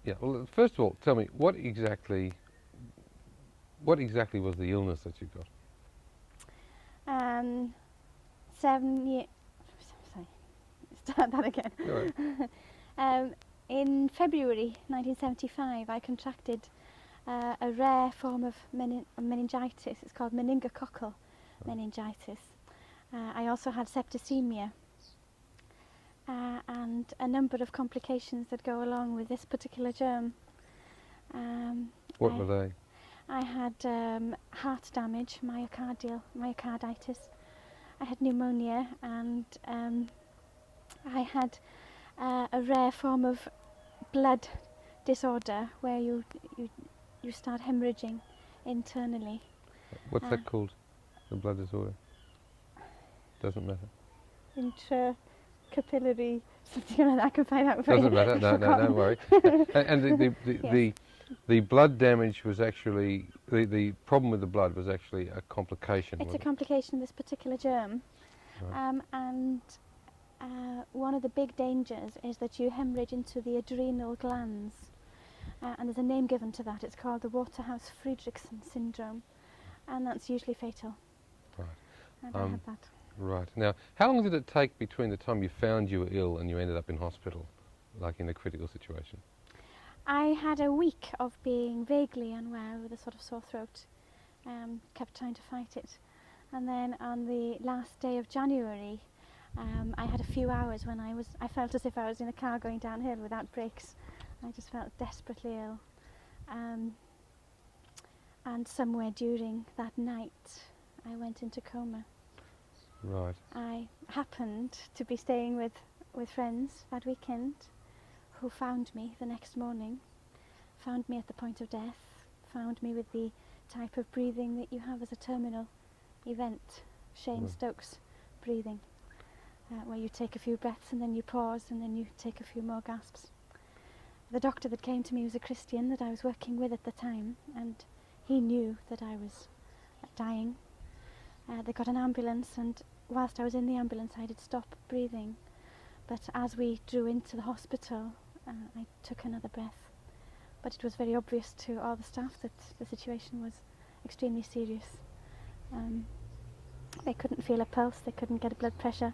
Yeah. Well, first of all, tell me what exactly was the illness that you got? 7 years. Sorry, start that again. All right. In February 1975, I contracted a rare form of meningitis. It's called meningococcal meningitis. I also had septicemia and a number of complications that go along with this particular germ. What were they? I had heart damage, myocarditis. I had pneumonia, and I had a rare form of blood disorder where you start hemorrhaging internally. What's that called? The blood disorder? Doesn't matter. Intracapillary, something like that. I can find out for you. Doesn't matter. No, don't worry. And Yes. the blood damage was actually the problem with the blood was actually a complication. It's a wasn't it? complication of this particular germ, Right. and one of the big dangers is that you hemorrhage into the adrenal glands, and there's a name given to that. It's called the Waterhouse-Friderichsen syndrome, and that's usually fatal. Right. And I had that. Right. Now, how long did it take between the time you found you were ill and you ended up in hospital, like in a critical situation? I had a week of being vaguely unwell with a sort of sore throat, kept trying to fight it. And then on the last day of January, I had a few hours when I felt as if I was in a car going downhill without brakes. I just felt desperately ill. And somewhere during that night, I went into coma. Right. I happened to be staying with friends that weekend who found me the next morning, found me at the point of death, found me with the type of breathing that you have as a terminal event, Shane Stokes breathing, where you take a few breaths and then you pause and then you take a few more gasps. The doctor that came to me was a Christian that I was working with at the time, and he knew that I was dying. They got an ambulance, and whilst I was in the ambulance I did stop breathing, but as we drew into the hospital I took another breath. But it was very obvious to all the staff that the situation was extremely serious. They couldn't feel a pulse, they couldn't get a blood pressure.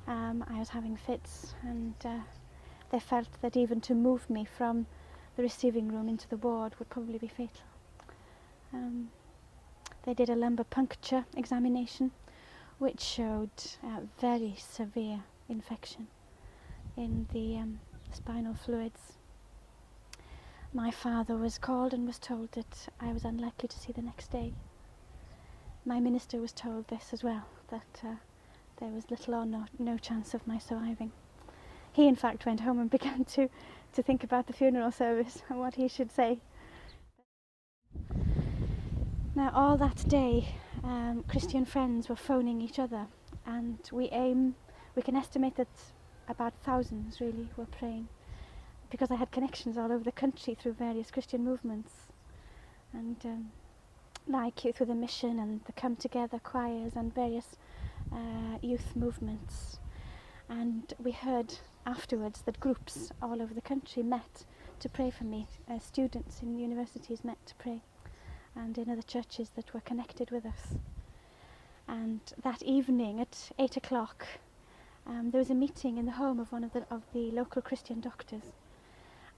I was having fits, and they felt that even to move me from the receiving room into the ward would probably be fatal. They did a lumbar puncture examination which showed very severe infection in the spinal fluids. My father was called and was told that I was unlikely to see the next day. My minister was told this as well, that there was little or no chance of my surviving. He in fact went home and began to think about the funeral service and what he should say. Now all that day Christian friends were phoning each other, and we can estimate that about thousands really were praying, because I had connections all over the country through various Christian movements, and like through the mission and the Come Together choirs and various youth movements. And we heard afterwards that groups all over the country met to pray for me. Students in universities met to pray, and in other churches that were connected with us. And that evening at 8 o'clock there was a meeting in the home of one of the local Christian doctors,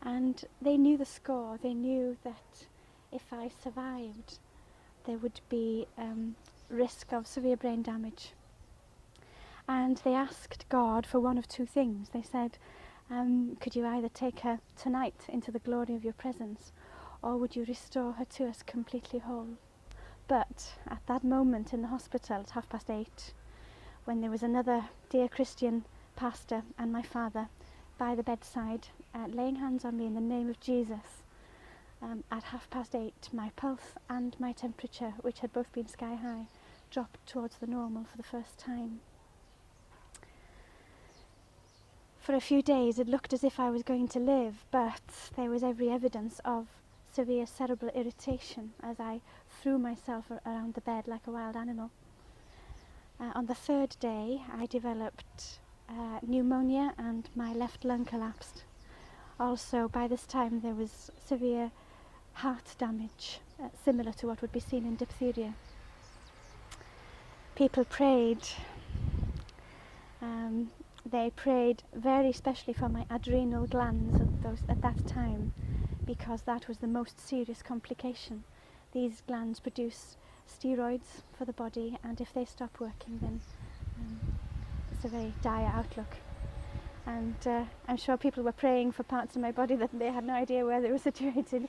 and they knew the score. They knew that if I survived there would be risk of severe brain damage, and they asked God for one of two things. They said, could you either take her tonight into the glory of your presence, or would you restore her to us completely whole? But at that moment in the hospital at 8:30, when there was another dear Christian pastor and my father by the bedside laying hands on me in the name of Jesus, at 8:30 my pulse and my temperature, which had both been sky high, dropped towards the normal for the first time. For a few days it looked as if I was going to live, but there was every evidence of severe cerebral irritation as I threw myself around the bed like a wild animal. On the third day I developed pneumonia and my left lung collapsed. Also, by this time there was severe heart damage, similar to what would be seen in diphtheria. People prayed. They prayed very especially for my adrenal glands at that time, because that was the most serious complication. These glands produce steroids for the body, and if they stop working, then it's a very dire outlook. And I'm sure people were praying for parts of my body that they had no idea where they were situated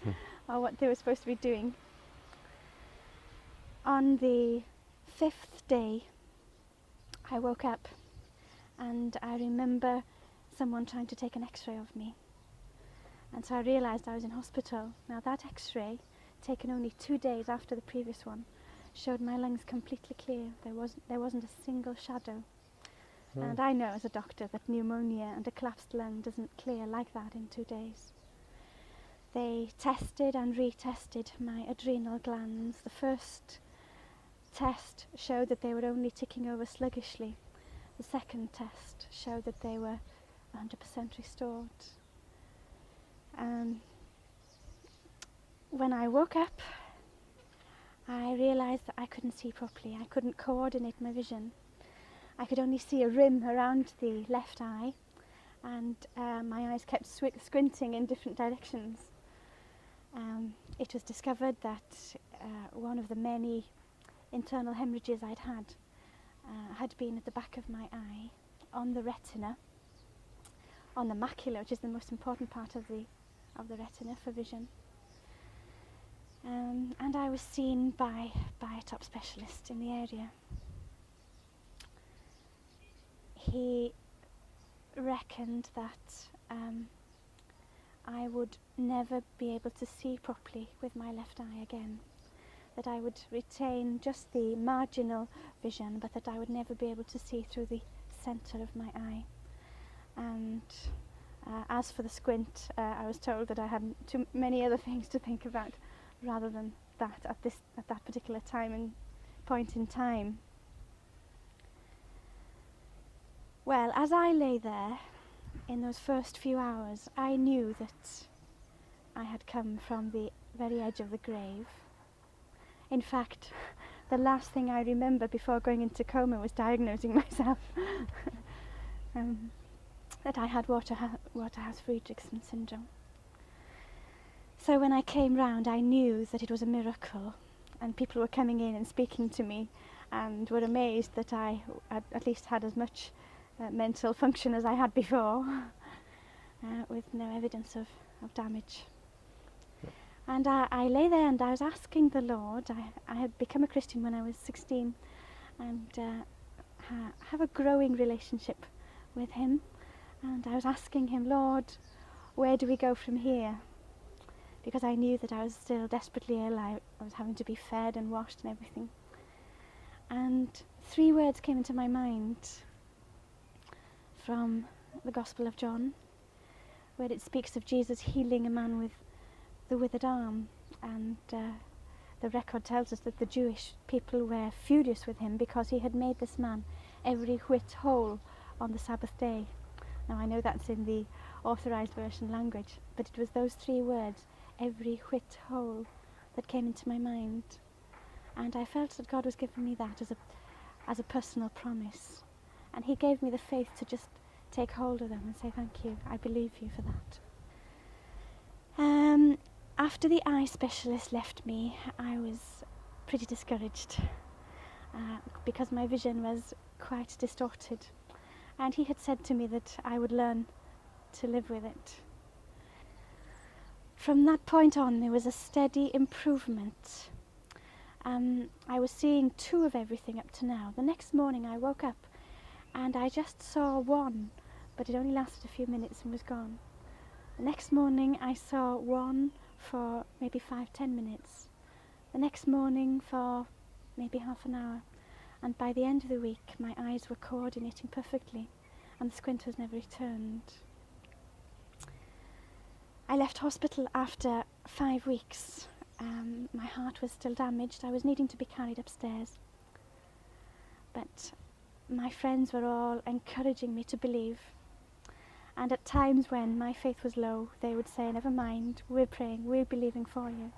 or what they were supposed to be doing. On the 5th day, I woke up, and I remember someone trying to take an x-ray of me. And so I realised I was in hospital. Now that x-ray, taken only 2 days after the previous one, showed my lungs completely clear. There wasn't a single shadow. And I know as a doctor that pneumonia and a collapsed lung doesn't clear like that in 2 days. They tested and retested my adrenal glands. The first test showed that they were only ticking over sluggishly. The second test showed that they were 100% restored. When I woke up, I realised that I couldn't see properly. I couldn't coordinate my vision. I could only see a rim around the left eye, and my eyes kept squinting in different directions. It was discovered that one of the many internal hemorrhages I'd had been at the back of my eye, on the retina, on the macula, which is the most important part of the retina for vision. And I was seen by a top specialist in the area. He reckoned that I would never be able to see properly with my left eye again, that I would retain just the marginal vision, but that I would never be able to see through the centre of my eye. And as for the squint, I was told that I had too many other things to think about rather than that at that particular point in time. Well, as I lay there in those first few hours, I knew that I had come from the very edge of the grave. In fact, the last thing I remember before going into coma was diagnosing myself that I had Waterhouse-Friderichsen syndrome. So when I came round, I knew that it was a miracle, and people were coming in and speaking to me and were amazed that I at least had as much mental function as I had before, with no evidence of damage. And I lay there and I was asking the Lord. I had become a Christian when I was 16, and have a growing relationship with him. And I was asking him, Lord, where do we go from here? Because I knew that I was still desperately ill. I was having to be fed and washed and everything. And 3 words came into my mind from the Gospel of John, where it speaks of Jesus healing a man with the withered arm, and the record tells us that the Jewish people were furious with him because he had made this man every whit whole on the Sabbath day. Now I know that's in the authorized version language, but it was those 3 words, every whit whole, that came into my mind, and I felt that God was giving me that as a personal promise, and he gave me the faith to just take hold of them and say thank you, I believe you for that. After the eye specialist left me, I was pretty discouraged because my vision was quite distorted, and he had said to me that I would learn to live with it. From that point on, there was a steady improvement. I was seeing 2 of everything up to now. The next morning I woke up and I just saw 1, but it only lasted a few minutes and was gone. The next morning I saw 1 for maybe 5-10 minutes. The next morning for maybe half an hour. And by the end of the week my eyes were coordinating perfectly and the squinters never returned. I left hospital after 5 weeks. My heart was still damaged. I was needing to be carried upstairs. But my friends were all encouraging me to believe. And at times when my faith was low, they would say, never mind, we're praying, we're believing for you.